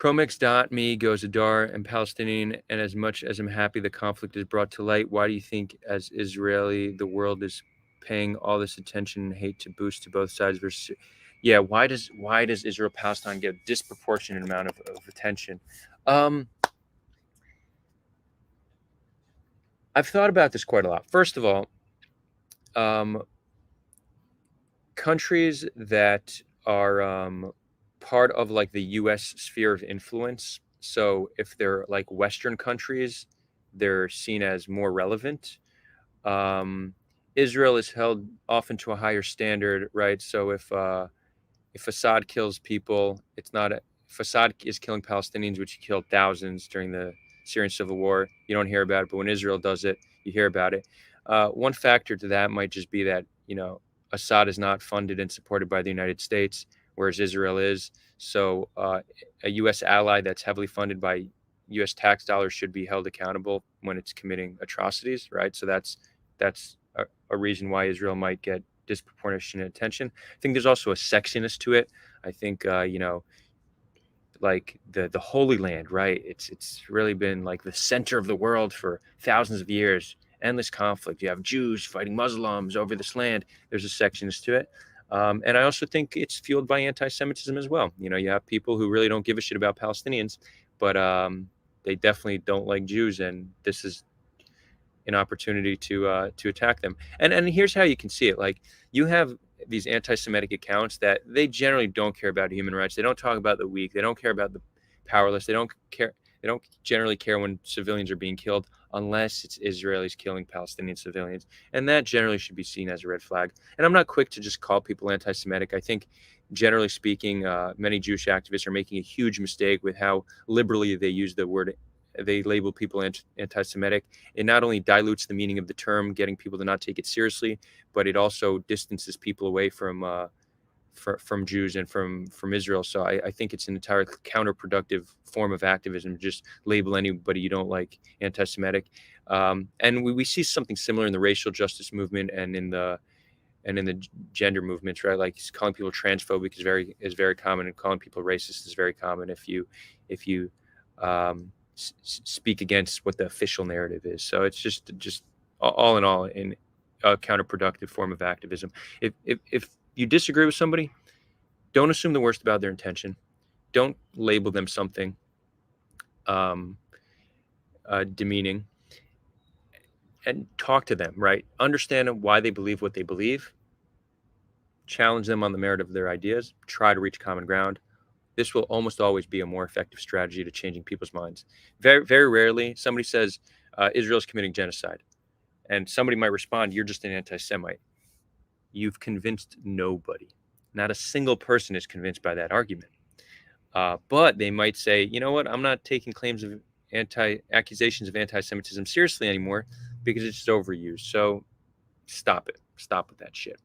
Promix.me goes Adar and Palestinian, and as much as I'm happy the conflict is brought to light, why do you think, as Israeli, the world is paying all this attention and hate to boost to both sides versus? Yeah, why does Israel Palestine get a disproportionate amount of attention? Um, I've thought about this quite a lot. First of all, um, countries that are part of like the U.S. sphere of influence. So if they're like Western countries, they're seen as more relevant. Um, Israel is held often to a higher standard, right? So if Assad kills people, it's not if Assad is killing Palestinians, which he killed thousands during the Syrian civil war, you don't hear about it. But when Israel does it, you hear about it. One factor to that might just be that Assad is not funded and supported by the United States, whereas Israel is. So a U.S. ally that's heavily funded by U.S. tax dollars should be held accountable when it's committing atrocities, right? So that's a reason why Israel might get disproportionate attention. I think there's also a sexiness to it. I think like the Holy Land, right? It's really been like the center of the world for thousands of years. Endless conflict. You have Jews fighting Muslims over this land. There's a sexiness to it. And I also think it's fueled by anti-Semitism as well. You have people who really don't give a shit about Palestinians, but they definitely don't like Jews, and this is an opportunity to attack them. And here's how you can see it. Like, you have these anti-Semitic accounts that they generally don't care about human rights. They don't talk about the weak. They don't care about the powerless. They don't care. They don't generally care when civilians are being killed, unless it's Israelis killing Palestinian civilians. And that generally should be seen as a red flag. And I'm not quick to just call people anti-Semitic. I think, generally speaking, many Jewish activists are making a huge mistake with how liberally they use the word. They label people anti-Semitic. It not only dilutes the meaning of the term, getting people to not take it seriously, but it also distances people away from Jews and from Israel. So I think it's an entirely counterproductive form of activism to just label anybody you don't like anti-Semitic. And we see something similar in the racial justice movement and in the gender movements, right? Like, calling people transphobic is very common, and calling people racist is very common if you speak against what the official narrative is. So it's just all in all in a counterproductive form of activism. If you disagree with somebody, don't assume the worst about their intention. Don't label them something demeaning, and talk to them, right? Understand why they believe what they believe. Challenge them on the merit of their ideas. Try to reach common ground. This will almost always be a more effective strategy to changing people's minds. Very, very rarely, somebody says Israel's committing genocide, and somebody might respond, "You're just an anti-Semite." You've convinced nobody. Not a single person is convinced by that argument. But they might say, "You know what? I'm not taking claims of accusations of anti-Semitism seriously anymore because it's just overused. So stop it. Stop with that shit."